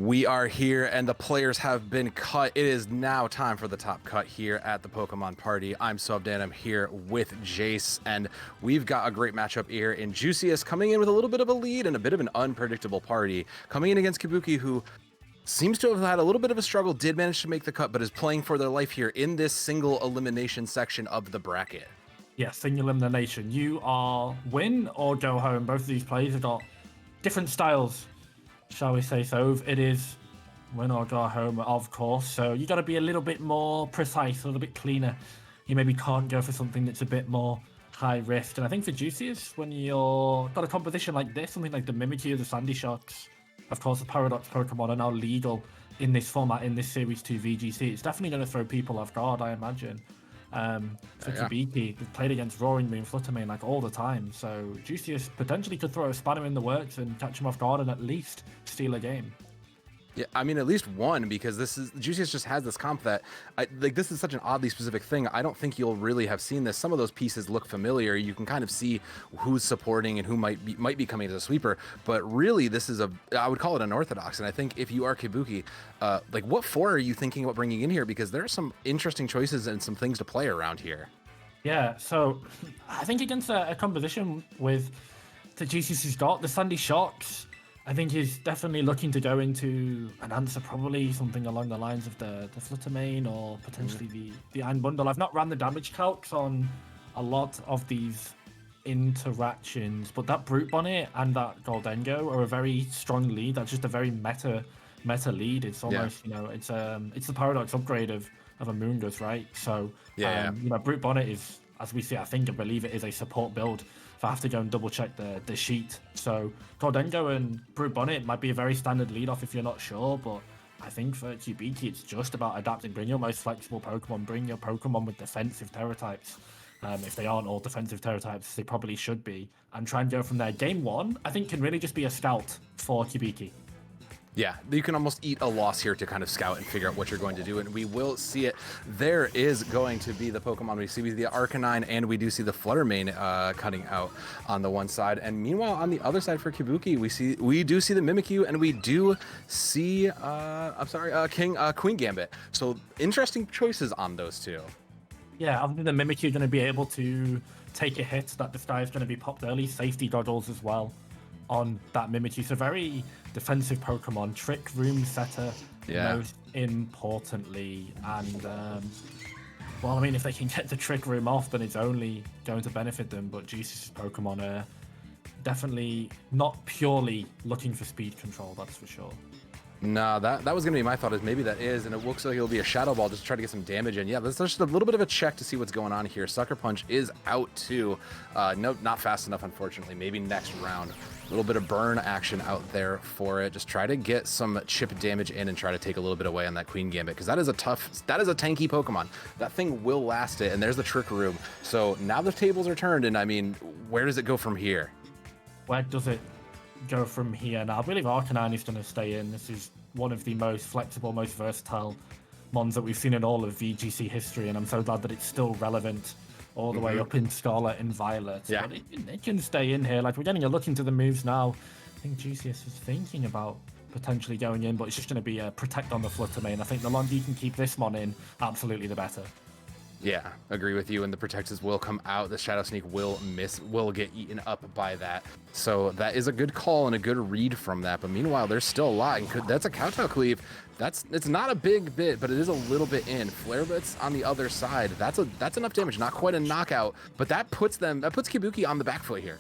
We are here and the players have been cut. It is now time for the top cut here at the Pokemon Party. I'm Subdan. I'm here with Jace, and we've got a great matchup here in Jucius coming in with a little bit of a lead and a bit of an unpredictable party. Coming in against Kyubiki, who seems to have had a little bit of a struggle, did manage to make the cut, but is playing for their life here in this single elimination section of the bracket. Yeah, single elimination. You are win or go home. Both of these players have got different styles, shall we say so. It is win or go home, of course. So you got to be a little bit more precise, a little bit cleaner. You maybe can't go for something that's a bit more high risk. And I think for Jucius, when you're got a composition like this, something like the Mimikyu, the Sandy Shocks, of course, the Paradox Pokemon are now legal in this format, in this Series 2 VGC. It's definitely going to throw people off guard, I imagine. For Kyubiki, they've played against Roaring Moon, Fluttermane like all the time, so Jucius potentially could throw a spanner in the works and catch him off guard and at least steal a game. Yeah, I mean, at least one, because Jucius just has this comp that, this is such an oddly specific thing. I don't think you'll really have seen this. Some of those pieces look familiar. You can kind of see who's supporting and who might be coming as a sweeper. But really, this is I would call it unorthodox. And I think if you are Kyubiki, what four are you thinking about bringing in here? Because there are some interesting choices and some things to play around here. Yeah, so I think against a composition with the Jucius has got, the Sandy Shocks, I think he's definitely looking to go into an answer, probably something along the lines of the Fluttermane or potentially the Iron Bundle. I've not ran the damage calcs on a lot of these interactions, but that Brute Bonnet and that Goldengo are a very strong lead. That's just a very meta lead. It's almost, it's the Paradox upgrade of a Moongus, right? So, Brute Bonnet is, as we see, I believe it is a support build. If I have to go and double check the sheet. So Goldengo and Brute Bonnet might be a very standard lead off if you're not sure, but I think for Kyubiki it's just about adapting. Bring your most flexible Pokemon, bring your Pokemon with defensive Terra types. If they aren't all defensive Terra types, they probably should be. And try and go from there. Game one, I think, can really just be a scout for Kyubiki. Yeah, you can almost eat a loss here to kind of scout and figure out what you're going to do, and we will see it. There is going to be the Pokemon we see the Arcanine, and we do see the Fluttermane cutting out on the one side. And meanwhile, on the other side for Kyubiki, we do see the Mimikyu, and we do see Queen Gambit. So interesting choices on those two. Yeah, I think the Mimikyu going to be able to take a hit that the sky is going to be popped early. Safety goggles as well on that Mimikyu. So very defensive Pokemon, Trick Room setter, most importantly. And well, I mean, if they can get the Trick Room off, then it's only going to benefit them. But Jucius' Pokemon are definitely not purely looking for speed control, that's for sure. No, that was going to be my thought, is maybe that is, and it looks like it'll be a Shadow Ball just to try to get some damage in. Yeah, let's just a little bit of a check to see what's going on here. Sucker Punch is out too. No, not fast enough, unfortunately. Maybe next round. A little bit of burn action out there for it. Just try to get some chip damage in and try to take a little bit away on that Queen Gambit, because that is a tanky Pokemon. That thing will last it, and there's the Trick Room. So now the tables are turned, and I mean, where does it go from here? Where does it go from here? Now, I believe Arcanine is going to stay in. This is one of the most flexible, most versatile mons that we've seen in all of VGC history, and I'm so glad that it's still relevant all the way up in Scarlet and Violet. Yeah. But it can stay in here. Like, we're getting a look into the moves now. I think Jucius is thinking about potentially going in, but it's just going to be a protect on the Fluttermane. I think the longer you can keep this mon in, absolutely the better. Yeah, agree with you, and the Protectors will come out. The Shadow Sneak will get eaten up by that. So that is a good call and a good read from that. But meanwhile, there's still a lot. And that's a Kowtow Cleave. It's not a big bit, but it is a little bit in. Flare Blitz on the other side. That's enough damage. Not quite a knockout, but that puts Kyubiki on the back foot here.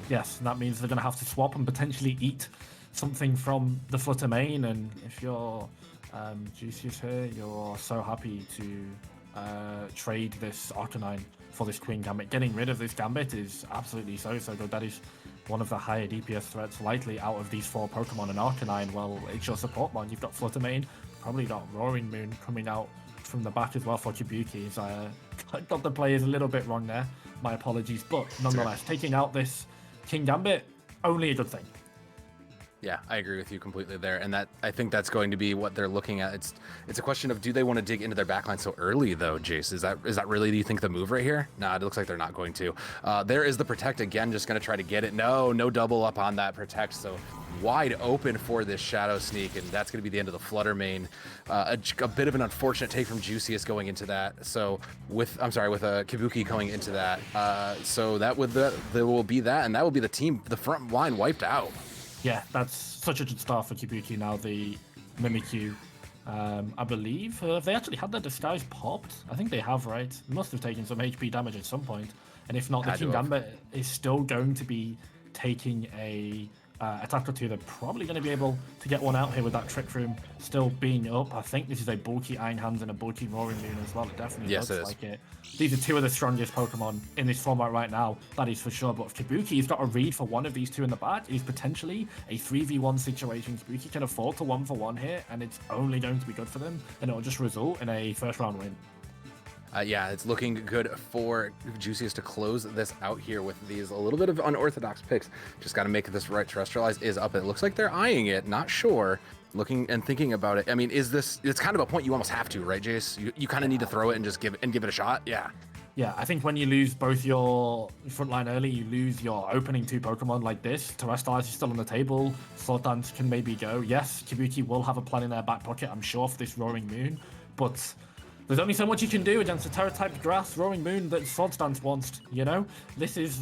Yes, and that means they're going to have to swap and potentially eat something from the Fluttermane. And if you're Jucius here, you're so happy to trade this Arcanine for this Queen Gambit. Getting rid of this Gambit is absolutely so good. That is one of the higher DPS threats likely out of these four Pokemon. And Arcanine, well, it's your support mon. You've got Fluttermane, probably got Roaring Moon coming out from the back as well for Kyubiki. I got the players a little bit wrong there. My apologies. But nonetheless, taking out this King Gambit, only a good thing. Yeah, I agree with you completely there, and that I think that's going to be what they're looking at. It's a question of, do they want to dig into their backline so early though, Jace? Is that really, do you think, the move right here? Nah, it looks like they're not going to. There is the protect again, just going to try to get it. No double up on that protect, so wide open for this shadow sneak, and that's going to be the end of the flutter main. A bit of an unfortunate take from Jucius going into that. So with Kyubiki going into that. So that would there will be that, and that will be the team, the front line wiped out. Yeah, that's such a good start for Kyubiki now, the Mimikyu. I believe, have they actually had their disguise popped? I think they have, right? They must have taken some HP damage at some point. And if not, the King Gambit is still going to be taking a attack or two. They're probably going to be able to get one out here with that Trick Room still being up. I think this is a bulky Iron Hands and a bulky Roaring Moon as well. It definitely looks like it. These are two of the strongest Pokemon in this format right now, that is for sure. But if Kyubiki's got a read for one of these two in the back, it is potentially a 3v1 situation. Kyubiki can afford to 1-for-1 here, and it's only going to be good for them, and it'll just result in a first round win. Yeah, it's looking good for Jucius to close this out here with these a little bit of unorthodox picks. Just got to make this right. Terrestrialize is up. It looks like they're eyeing it. Not sure. Looking and thinking about it. I mean, it's kind of a point you almost have to, right, Jace? You kind of need to throw it and just give it a shot. Yeah. Yeah, I think when you lose both your front line early, you lose your opening two Pokemon like this. Terrestrialize is still on the table. Sword Dance can maybe go. Yes, Kyubiki will have a plan in their back pocket, I'm sure, for this Roaring Moon. But there's only so much you can do against a Terra-type Grass Roaring Moon that Sword Dance wants, you know? This is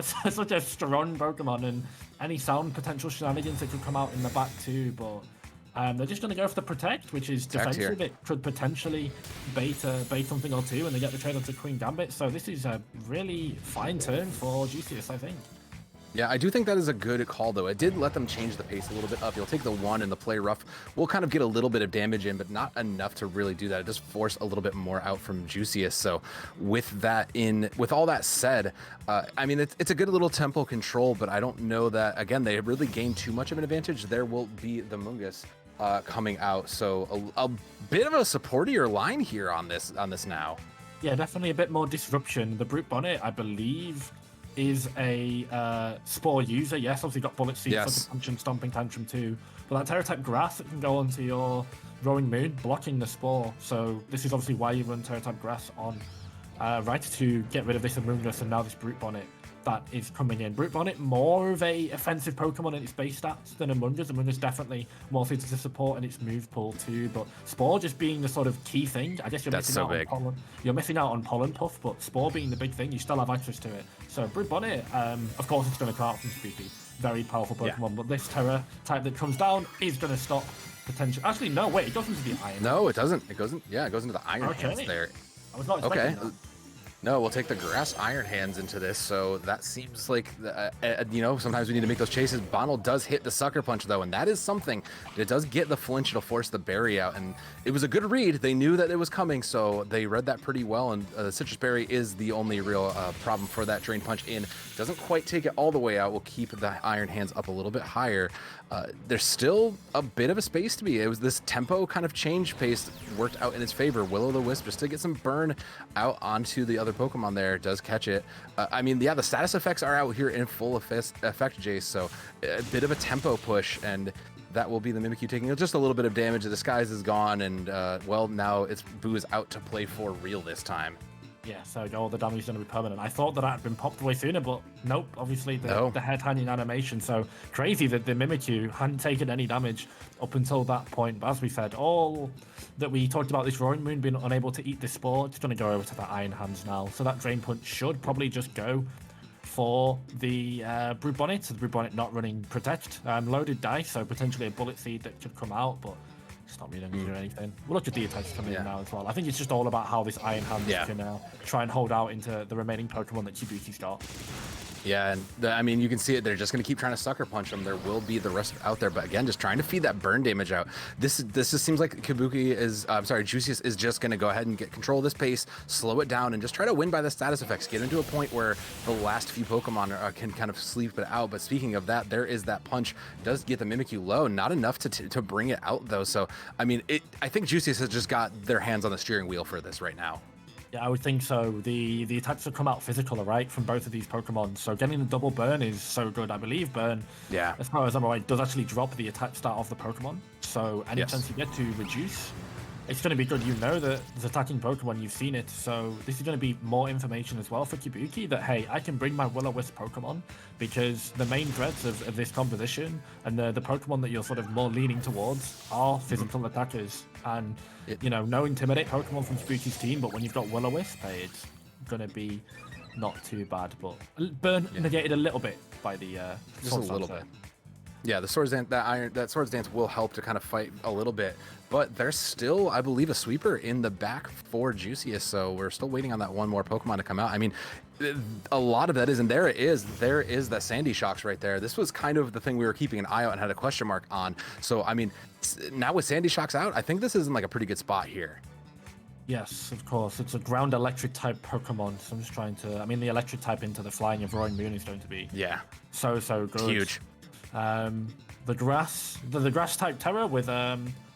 such a strong Pokemon, and any sound potential shenanigans that could come out in the back too, but they're just going to go for the Protect, which is defensive. It could potentially bait something or two, and they get the trade onto Queen Gambit, so this is a really fine turn for Jucius, I think. Yeah, I do think that is a good call, though. It did let them change the pace a little bit up. You'll take the 1 and the play rough. We'll kind of get a little bit of damage in, but not enough to really do that. It does force a little bit more out from Jucius. So with all that said, I mean, it's a good little tempo control, but I don't know that, again, they really gained too much of an advantage. There will be the Mungus coming out. So a bit of a supportier line here on this now. Yeah, definitely a bit more disruption. The Brute Bonnet, I believe, is a Spore user. Yes, obviously got Bullet Seed for the Punch and Stomping Tantrum too. But that Terra-type Grass that can go onto your Roaring Moon, blocking the Spore. So this is obviously why you run Terra-type Grass on right, to get rid of this Amoonguss and now this Brute Bonnet that is coming in. Brute Bonnet, more of a offensive Pokemon in its base stats than Amoonguss. Amoonguss definitely more suited to support in its move pool too, but Spore just being the sort of key thing. I guess you're missing out on Pollen. You're missing out on Pollen Puff, but Spore being the big thing, you still have access to it. So Brute Bonnet, of course it's going to come out from Speaky. Very powerful Pokemon, but this Terra type that comes down is going to stop potential. Actually, no, wait, it goes into the Iron. No, it doesn't. It goes into the Iron Hands there. I was not expecting that. No, we'll take the Grass Iron Hands into this, so that seems like, you know, sometimes we need to make those chases. Bonnell does hit the Sucker Punch, though, and that is something. It does get the flinch. It'll force the Berry out, and it was a good read. They knew that it was coming, so they read that pretty well, and Citrus Berry is the only real problem for that Drain Punch in. Doesn't quite take it all the way out. We'll keep the Iron Hands up a little bit higher. There's still a bit of a space to be. It was this tempo kind of change pace worked out in its favor. Will-O-the-Wisp just to get some burn out onto the other Pokemon there, does catch it. I mean, yeah, the status effects are out here in full effect, Jace, so a bit of a tempo push, and that will be the Mimikyu taking just a little bit of damage. The Disguise is gone, and well, now it's Boo is out to play for real this time. Yeah, so all the damage is going to be permanent. I thought that had been popped away sooner, but nope, obviously the head hanging animation. So crazy that the Mimikyu hadn't taken any damage up until that point. But as we said, all that we talked about this Roaring Moon being unable to eat this Spore, it's going to go over to the Iron Hands now. So that Drain Punch should probably just go for the Brute Bonnet. So the Brute Bonnet not running Protect. Loaded dice, so potentially a Bullet Seed that could come out, but it's not really going to do anything. We'll look at the attacks coming in now as well. I think it's just all about how this Iron Hands can try and hold out into the remaining Pokemon that Kyubiki's got. Yeah, and I mean, you can see it. They're just going to keep trying to Sucker Punch them. There will be the rest out there, but again, just trying to feed that burn damage out. This just seems like Jucius is just going to go ahead and get control of this pace, slow it down, and just try to win by the status effects. Get into a point where the last few Pokemon can kind of sleep it out. But speaking of that, there is that punch. Does get the Mimikyu low, not enough to bring it out though. So I mean, I think Jucius has just got their hands on the steering wheel for this right now. Yeah, I would think so. The attacks have come out physical, right, from both of these Pokemon. So getting the double burn is so good. I believe burn, Yeah. as far as I'm aware, does actually drop the attack stat of the Pokemon. So any Yes. chance you get to reduce, it's going to be good. You know that there's attacking Pokemon, you've seen it. So this is going to be more information as well for Kyubiki that, hey, I can bring my Will-O-Wisp Pokemon because the main threats of this composition and the Pokemon that you're sort of more leaning towards are physical attackers. And, no Intimidate Pokemon from Kyubiki's team, but when you've got Will-O-Wisp, hey, it's going to be not too bad. But burn negated a little bit by the just a little bit. Yeah, the Swords Dance, that Swords Dance will help to kind of fight a little bit, but there's still, I believe, a sweeper in the back for Jucius, so we're still waiting on that one more Pokemon to come out. I mean, a lot of that is, and there is that Sandy Shocks right there. This was kind of the thing we were keeping an eye out and had a question mark on. So, I mean, now with Sandy Shocks out, I think this is in like a pretty good spot here. Yes, of course. It's a ground electric type Pokemon, so I'm just trying to, the electric type into the flying of Roaring Moon is going to be so good. It's huge. The grass type Terror with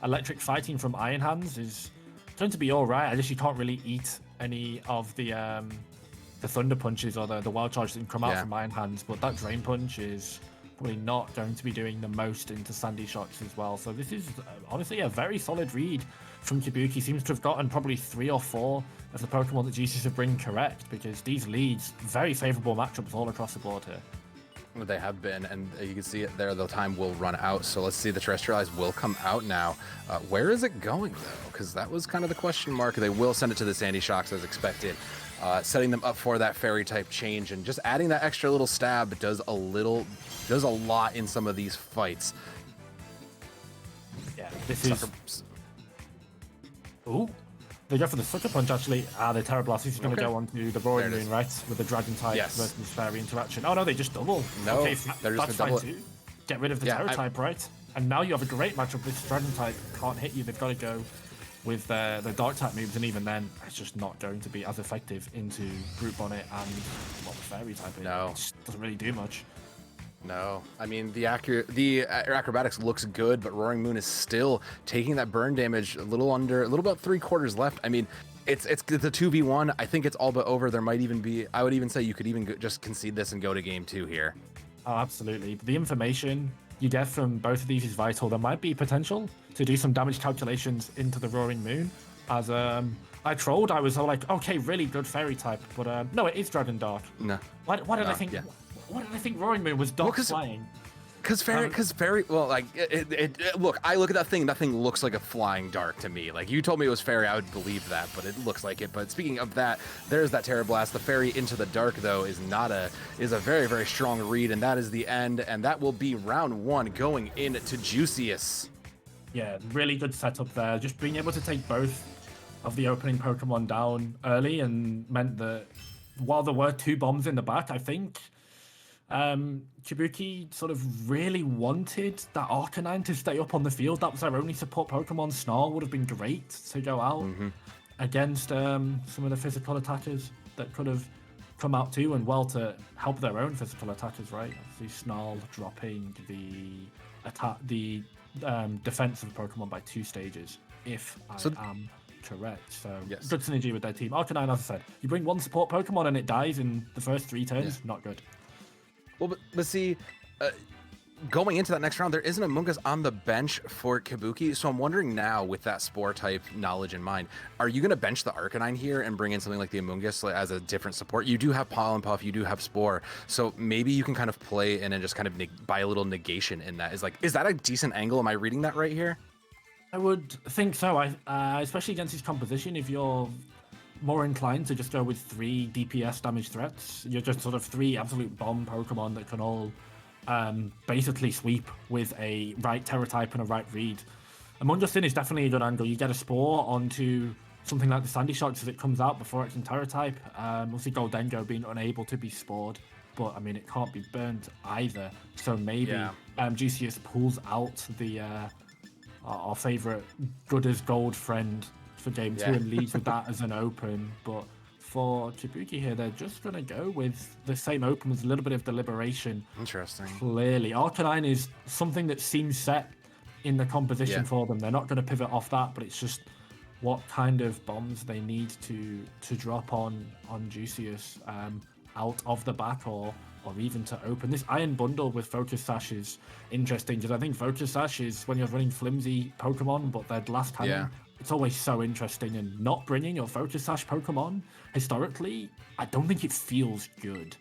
electric fighting from Iron Hands is going to be all right. I guess you can't really eat any of the Thunder Punches or the Wild Charge that can come out from Iron Hands, but that Drain Punch is probably not going to be doing the most into Sandy Shocks as well. So this is honestly a very solid read from Kyubiki. Seems to have gotten probably 3 or 4 of the Pokemon that Jucius have bring correct, because these leads, very favorable matchups all across the board here. They have been, and you can see it there. The time will run out, so let's see. The Terrestrialize will come out now. Where is it going, though? Because that was kind of the question mark. They will send it to the Sandy Shocks as expected, setting them up for that Fairy type change, and just adding that extra little stab does a lot in some of these fights. Yeah, this is. Ooh. They go for the Sucker Punch, actually. The Terra Blast is going to go on to the Roaring Moon, right? With the Dragon type versus Fairy interaction. Oh, no, they just double. No, okay, they're just that's fine too. Get rid of the Terra type, right? And now you have a great matchup. This Dragon type can't hit you. They've got to go with the Dark type moves, and even then, it's just not going to be as effective into Brute Bonnet and the Fairy type. No. It just doesn't really do much. No, I mean the acrobatics looks good, but Roaring Moon is still taking that burn damage. A little about 3/4 left. I mean, it's a 2v1. I think it's all but over. There might even be. I would even say you could even just concede this and go to game 2 here. Oh, absolutely. The information you get from both of these is vital. There might be potential to do some damage calculations into the Roaring Moon. As I trolled, I was all like, okay, really good Fairy type, but no, it is Dragon Dark. No. Why did I think? Yeah. What did I think Roaring Moon was Dark flying? Because Fairy, well, like, look, I look at that thing looks like a flying Dark to me. Like, you told me it was Fairy, I would believe that, but it looks like it. But speaking of that, there's that Terra Blast. The Fairy into the Dark, though, is a very, very strong read, and that is the end, and that will be round 1 going into Jucius. Yeah, really good setup there. Just being able to take both of the opening Pokemon down early and meant that while there were 2 bombs in the back, I think Kyubiki sort of really wanted that Arcanine to stay up on the field. That was their only support Pokemon. Snarl would have been great to go out against some of the physical attackers that could have come out too, and well, to help their own physical attackers, right? Obviously, Snarl dropping the defense of the Pokemon by 2 stages, if I am correct. So good synergy with their team. Arcanine, as I said, you bring 1 support Pokemon and it dies in the first 3 turns, not good. Well, but see, going into that next round, there is an Amoonguss on the bench for Kyubiki, so I'm wondering now, with that Spore type knowledge in mind, are you going to bench the Arcanine here and bring in something like the Amoonguss as a different support? You do have Pollen Puff, you do have Spore, so maybe you can kind of play in and just kind of buy a little negation in that. Is that a decent angle? Am I reading that right here? I would think so. Especially against his composition, if you're more inclined to just go with 3 DPS damage threats. You're just sort of 3 absolute bomb Pokemon that can all basically sweep with a right Terra type and a right read. Amoonguss is definitely a good angle. You get a Spore onto something like the Sandy Shocks as it comes out before it can Terra type. Obviously Goldengo being unable to be spored, but I mean it can't be burnt either. So maybe Jucius pulls out the our favorite good as gold friend for game 2 and leads with that as an open. But for Kyubiki here, they're just going to go with the same open with a little bit of deliberation. Interesting. Clearly, Arcanine is something that seems set in the composition for them. They're not going to pivot off that, but it's just what kind of bombs they need to drop on Jucius out of the back or even to open. This Iron Bundle with Focus Sash is interesting because I think Focus Sash is when you're running flimsy Pokemon, but they're blast cannon. Yeah. It's always so interesting, and not bringing your Focus Sash Pokemon historically, I don't think it feels good.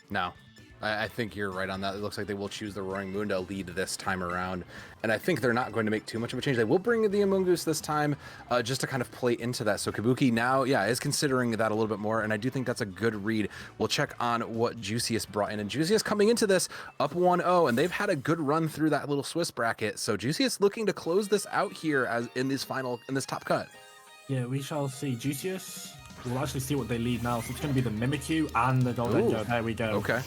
No, I think you're right on that. It looks like they will choose the Roaring Moon to lead this time around, and I think they're not going to make too much of a change. They will bring the Amoonguss this time just to kind of play into that. So Kyubiki now, yeah, is considering that a little bit more, and I do think that's a good read. We'll check on what Jucius brought in, and Jucius coming into this up 1-0, and they've had a good run through that little Swiss bracket. So Jucius looking to close this out here as in this top cut. Yeah, we shall see. Jucius, we'll actually see what they lead now. So it's going to be the Mimikyu and the Goldengo. There we go. Okay.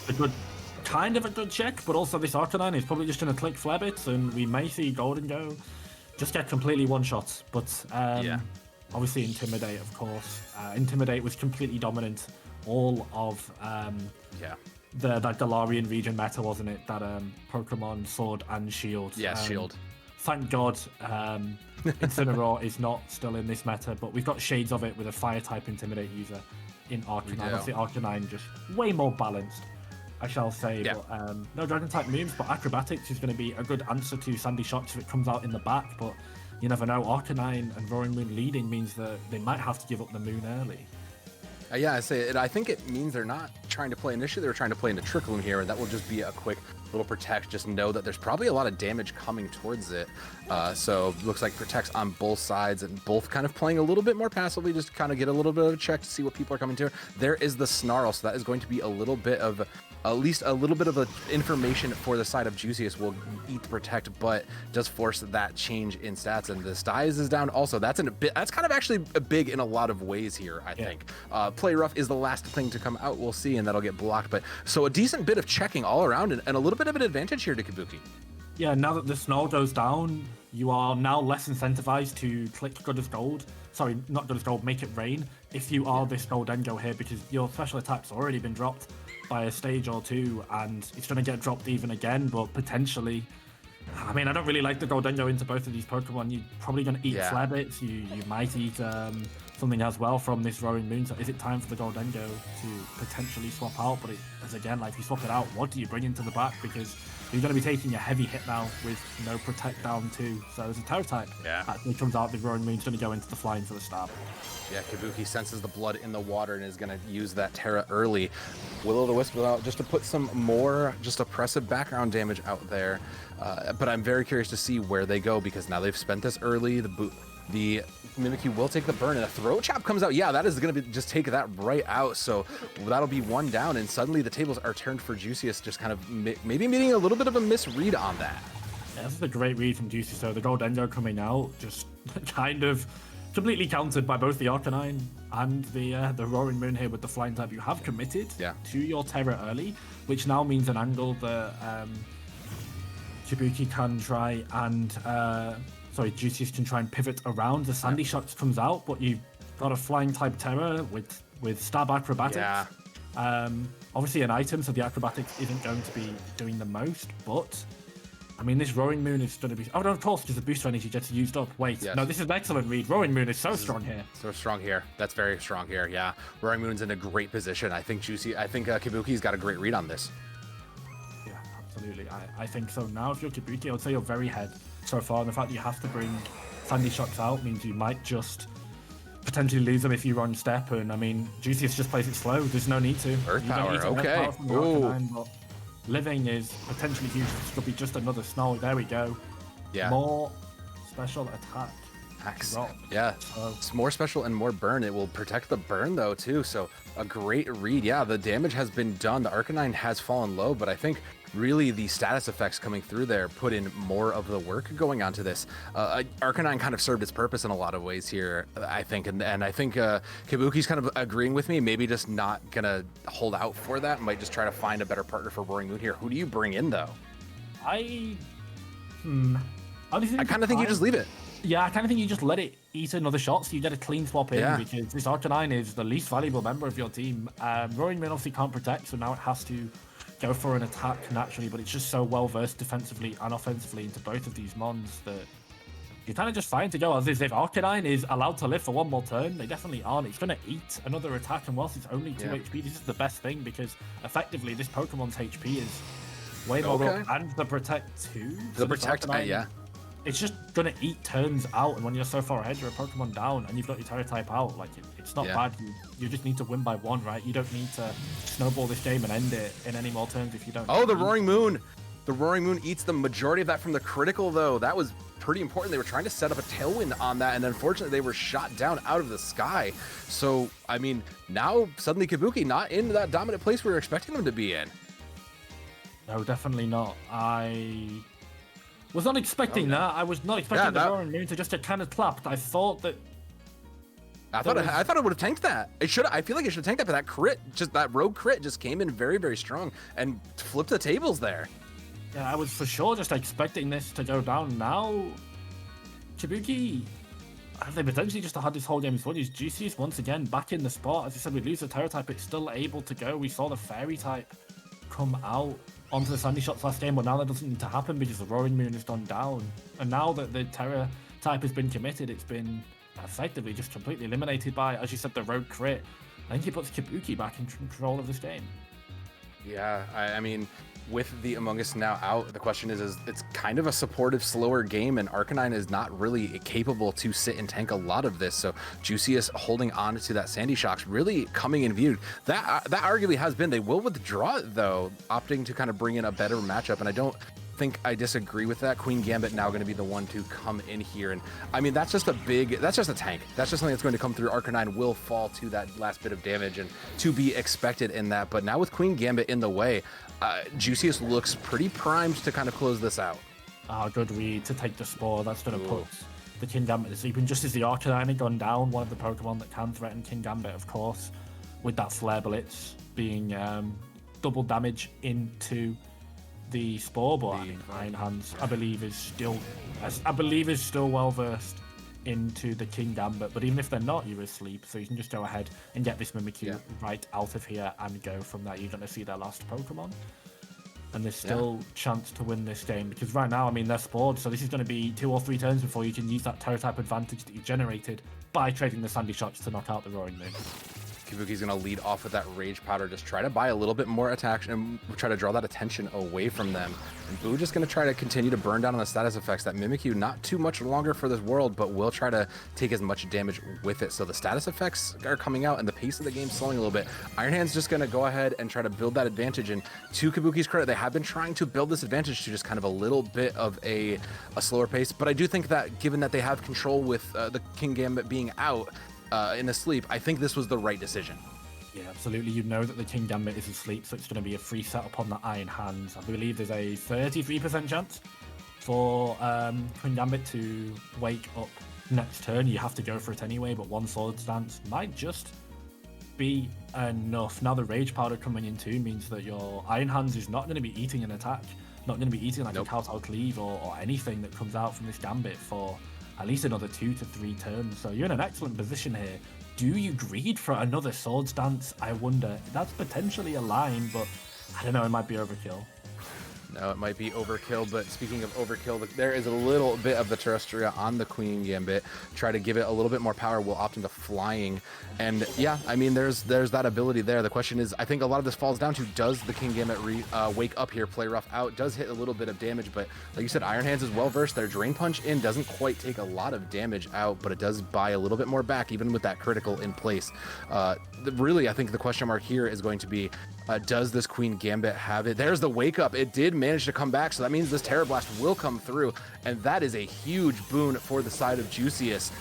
Kind of a good check, but also this Arcanine is probably just going to click Flabit, and we may see Goldengo just get completely one-shot. But obviously Intimidate, of course. Intimidate was completely dominant all of that Galarian region meta, wasn't it? That Pokemon Sword and Shield. Yeah, Shield. Thank God Incineroar is not still in this meta, but we've got shades of it with a Fire-type Intimidate user in Arcanine. Obviously Arcanine just way more balanced, I shall say. Yeah. But no Dragon-type moves, but Acrobatics is going to be a good answer to Sandy Shocks if it comes out in the back, but you never know. Arcanine and Roaring Moon leading means that they might have to give up the Moon early. Yeah, I think it means they're not trying to play initially, they're trying to play into Trickle here, and that will just be a quick little protect. Just know that there's probably a lot of damage coming towards it. So looks like protects on both sides, and both kind of playing a little bit more passively, just to kind of get a little bit of a check to see what people are coming to. There is the Snarl, so that is going to be a little bit of, at least a little bit of information for the side of Jucius. Will eat the protect, but does force that change in stats, and the Styes is down also. That's kind of actually big in a lot of ways here, I think. Play Rough is the last thing to come out, we'll see, and that'll get blocked. But so a decent bit of checking all around, and a little bit of an advantage here to Kyubiki. Yeah, now that the Snarl goes down, you are now less incentivized to click Good as Gold. Sorry, not Good as Gold, Make It Rain if you are this Goldengo here, because your special attack's already been dropped by a stage or two, and it's going to get dropped even again, but potentially... I mean, I don't really like the Goldengo into both of these Pokemon. You're probably going to eat Flabits. You might eat something as well from this Roaring Moon. So is it time for the Goldengo to potentially swap out? But again, like, if you swap it out, what do you bring into the back? Because you're going to be taking a heavy hit now with no Protect down too. So as a Terror type actually comes out, the Roaring Moon's going to go into the Flying for the start. Yeah, Kyubiki senses the blood in the water and is going to use that Terra early. Will-O-the-Wisp out just to put some more just oppressive background damage out there. But I'm very curious to see where they go, because now they've spent this early. The Mimikyu will take the burn, and a Throat Chop comes out. Yeah, that is going to be just take that right out. So that'll be one down, and suddenly the tables are turned for Jucius, just kind of maybe meeting a little bit of a misread on that. Yeah, this is a great read from Jucius. So the Goldengo coming out just kind of completely countered by both the Arcanine and the Roaring Moon here with the Flying type. You have committed to your Terra early, which now means an angle that Kyubiki can try and Jucius can try and pivot around. The Sandy Shocks comes out, but you've got a Flying type Terra with Stab Acrobatics. Yeah. Obviously an item, so the Acrobatics isn't going to be doing the most, but I mean, this Roaring Moon is going to be... Oh, no, of course, because the booster energy gets used up. Wait, no, this is an excellent read. Roaring Moon is so strong here. So strong here. That's very strong here, yeah. Roaring Moon's in a great position. I think Kyubiki's got a great read on this. Yeah, absolutely. I think so. Now, if you're Kyubiki, I would say you're very ahead so far. And the fact that you have to bring Sandy Shocks out means you might just potentially lose them if you run step. And, I mean, Jucius just plays it slow. There's no need to. Earth Power, okay. But living is potentially huge. This could be just another Snarl. There we go. Yeah. More special attack. Yeah, it's more special and more burn. It will protect the burn though too, so a great read. Yeah, the damage has been done. The Arcanine has fallen low, but I think really the status effects coming through there put in more of the work going onto this. Arcanine kind of served its purpose in a lot of ways here, I think, and I think Kyubiki's kind of agreeing with me, maybe just not gonna hold out for that, might just try to find a better partner for Roaring Moon here. Who do you bring in though? I kind of think you just leave it. Yeah, I kind of think you just let it eat another shot, so you get a clean swap in, because this Arcanine is the least valuable member of your team. Roaring Moon obviously can't protect, so now it has to go for an attack naturally, but it's just so well versed defensively and offensively into both of these mons that you're kind of just fine to go as if Arcanine is allowed to live for one more turn. They definitely aren't. It's going to eat another attack, and whilst it's only 2 HP, this is the best thing because effectively this Pokemon's HP is way more up, and the Protect too. The Protect, yeah. It's just going to eat turns out, and when you're so far ahead, you're a Pokemon down, and you've got your Terra type out. Like, it's not bad. You just need to win by 1, right? You don't need to snowball this game and end it in any more turns if you don't. Oh, the Roaring Moon! The Roaring Moon eats the majority of that from the critical, though. That was pretty important. They were trying to set up a tailwind on that, and unfortunately, they were shot down out of the sky. So, I mean, now suddenly Kyubiki not in that dominant place we were expecting them to be in. No, definitely not. I was not expecting that. I was not expecting the Roaring Moon to just get kind of clapped. I thought that. I thought it would have tanked that. It should. I feel like it should have tanked that, but that crit, just that rogue crit, just came in very, very strong and flipped the tables there. Yeah, I was for sure just expecting this to go down. Now, Kyubiki, they potentially just had this whole game as well. Jucius once again back in the spot. As I said, we lose the Terra type, it's still able to go. We saw the Fairy type come out onto the Sandy Shots last game, but now that doesn't need to happen because the Roaring Moon has gone down. And now that the Terra type has been committed, it's been effectively just completely eliminated by, as you said, the rogue crit. I think he puts Kyubiki back in control of this game. Yeah, I mean, with the Among Us now out, the question is it's kind of a supportive, slower game, and Arcanine is not really capable to sit and tank a lot of this. So Jucius holding on to that Sandy Shocks really coming in view. That arguably has been. They will withdraw it though, opting to kind of bring in a better matchup, and I don't think I disagree with that. Queen Gambit now going to be the one to come in here, and I mean that's just a tank. That's just something that's going to come through. Arcanine will fall to that last bit of damage, and to be expected in that. But now with Queen Gambit in the way, Jucius looks pretty primed to kind of close this out. Good read to take the Spore. That's going to put the King Gambit to sleep. And just as the Arcanine had gone down, one of the Pokemon that can threaten King Gambit, of course, with that Flare Blitz being double damage into the Spore. But I mean, Iron Hands, I believe is still well versed into the King Gambit. But even if they're not, you're asleep, so you can just go ahead and get this Mimikyu right out of here and go from there. You're going to see their last Pokemon. And there's still chance to win this game because right now, I mean, they're spored, so this is going to be 2 or 3 turns before you can use that Terra type advantage that you generated by trading the Sandy Shots to knock out the Roaring Moon. Kyubiki's going to lead off with that Rage Powder, just try to buy a little bit more attack and try to draw that attention away from them. And Boo just going to try to continue to burn down on the status effects. That Mimikyu not too much longer for this world, but will try to take as much damage with it. So the status effects are coming out and the pace of the game slowing a little bit. Iron Hand's just going to go ahead and try to build that advantage. And to Kyubiki's credit, they have been trying to build this advantage to just kind of a little bit of a slower pace. But I do think that given that they have control with the King Gambit being out in a sleep, I think this was the right decision. Yeah, absolutely. You know that the King Gambit is asleep, so it's going to be a free setup on the Iron Hands. I believe there's a 33% chance for Queen Gambit to wake up next turn. You have to go for it anyway, but one Swords Dance might just be enough. Now the Rage Powder coming in too means that your Iron Hands is not going to be eating an attack, not going to be eating like a Kowtow Cleave or anything that comes out from this Gambit for at least another 2 to 3 turns. So you're in an excellent position here. Do you greed for another Swords Dance? I wonder. That's potentially a line, but I don't know, it might be overkill. No, it might be overkill, but speaking of overkill, there is a little bit of the Terrestrial on the Queen Gambit. Try to give it a little bit more power, will opt into flying. And yeah, I mean, there's that ability there. The question is, I think a lot of this falls down to, does the King Gambit wake up here, play rough out? Does hit a little bit of damage, but like you said, Iron Hands is well-versed. Their Drain Punch in doesn't quite take a lot of damage out, but it does buy a little bit more back, even with that critical in place. Really, I think the question mark here is going to be, does this Queen Gambit have it? There's the wake up. It did manage to come back, so that means this Terra Blast will come through, and that is a huge boon for the side of Jucius.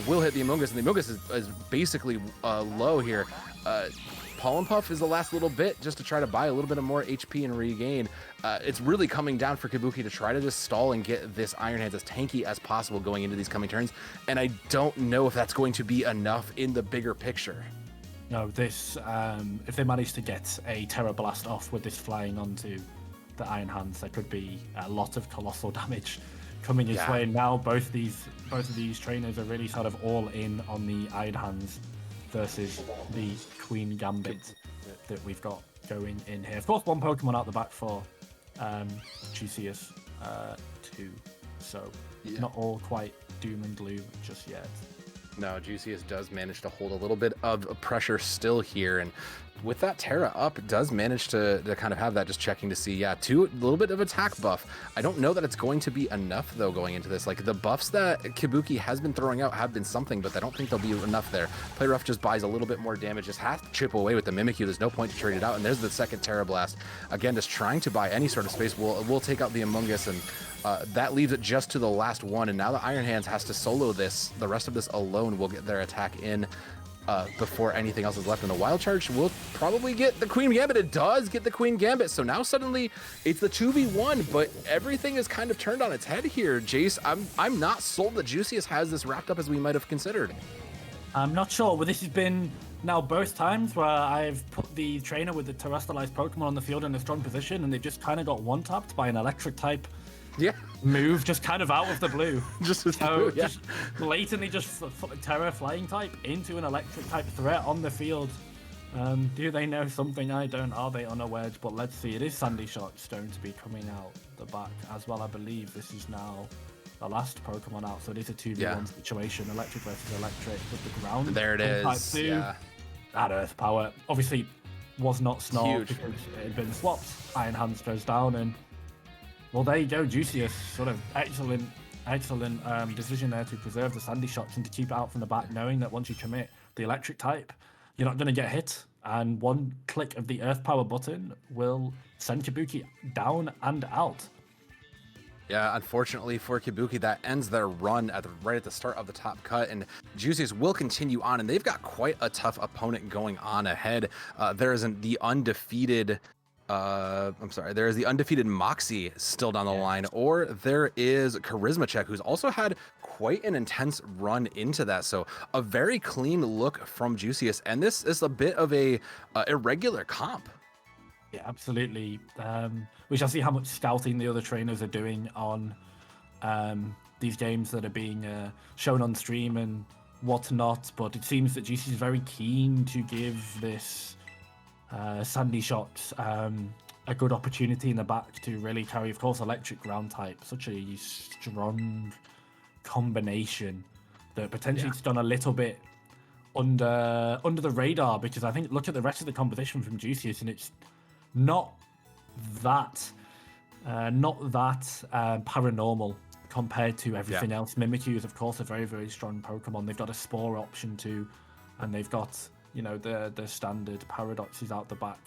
Will hit the Among Us, and the Among Us is basically low here. Pollen Puff is the last little bit just to try to buy a little bit of more HP and regain. It's really coming down for Kyubiki to try to just stall and get this Iron Hands as tanky as possible going into these coming turns, and I don't know if that's going to be enough in the bigger picture. No, this, if they manage to get a Terra Blast off with this flying onto the Iron Hands, there could be a lot of colossal damage coming his way. Now both of these trainers are really sort of all in on the Iron Hands versus the Queen Gambit that we've got going in here. Of course, one Pokemon out the back for Jucius to So not all quite doom and gloom just yet. No, Jucius does manage to hold a little bit of pressure still here, and with that Terra up, does manage to kind of have that, just checking to see, a little bit of attack buff. I don't know that it's going to be enough, though, going into this. Like, the buffs that Kyubiki has been throwing out have been something, but I don't think they'll be enough there. Play Rough just buys a little bit more damage, just has to chip away with the Mimikyu. There's no point to trade it out, and there's the second Terra Blast. Again, just trying to buy any sort of space. We'll take out the Among Us, and that leaves it just to the last one, and now the Iron Hands has to solo this. The rest of this alone will get their attack in before anything else is left. And the Wild Charge will probably get the Queen Gambit. It does get the Queen Gambit, so now suddenly it's the 2v1, but everything is kind of turned on its head here. Jace, I'm not sold that Jucius has this wrapped up as we might have considered. I'm not sure, but this has been now both times where I've put the trainer with the terrestrialized Pokemon on the field in a strong position, and they've just kind of got one-tapped by an electric type move, just kind of out of the blue. Just blatantly just Terra flying type into an electric type threat on the field. Do they know something I don't? Are they unaware? But let's see, it is Sandy Shock's going to be coming out the back as well. I believe this is now the last Pokemon out, so it is a 2v1 situation, electric versus electric with the ground. There it is. Type 2. That Earth Power obviously was not Snarl because it had been swapped. Iron Hands goes down, and well, there you go. Jucius, sort of excellent decision there to preserve the Sandy Shocks and to keep it out from the back, knowing that once you commit the electric type, you're not going to get hit, and one click of the Earth Power button will send Kyubiki down and out. Yeah, unfortunately for Kyubiki, that ends their run right at the start of the top cut, and Jucius will continue on, and they've got quite a tough opponent going on ahead. There is the undefeated there is the undefeated Moxie still down the line, or there is Charisma Check, who's also had quite an intense run into that. So a very clean look from Jucius, and this is a bit of a irregular comp. Yeah, absolutely. We shall see how much scouting the other trainers are doing on these games that are being shown on stream and whatnot, but it seems that Jucius is very keen to give this Sandy Shocks a good opportunity in the back to really carry, of course, electric ground type. Such a strong combination that potentially it's done a little bit under the radar, because I think look at the rest of the composition from Jucius and it's not that paranormal compared to everything else. Mimikyu is, of course, a very, very strong Pokemon. They've got a Spore option too, and they've got, you know, the standard Paradoxes out the back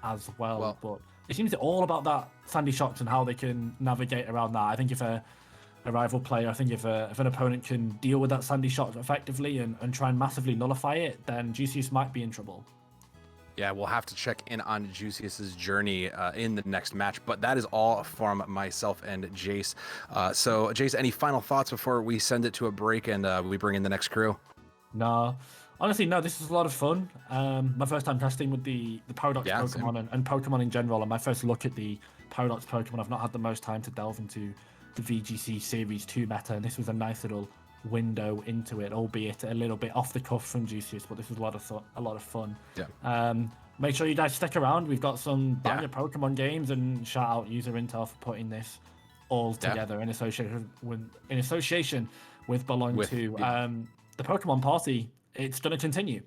as well. But it seems all about that Sandy Shocks and how they can navigate around that. I think if a rival player, if an opponent can deal with that Sandy Shock effectively and try and massively nullify it, then Jucius might be in trouble. Yeah, we'll have to check in on Jucius's journey in the next match, but that is all from myself and Jace. So, Jace, any final thoughts before we send it to a break and we bring in the next crew? No. Honestly, no, this was a lot of fun. My first time testing with the Paradox Pokemon and Pokemon in general, and my first look at the Paradox Pokemon. I've not had the most time to delve into the VGC Series 2 meta, and this was a nice little window into it, albeit a little bit off the cuff from Jucius, but this was a lot of fun. Make sure you guys stick around. We've got some banger Pokemon games, and shout out User Intel for putting this all together in association with Belong 2. The Pokemon party, it's going to continue.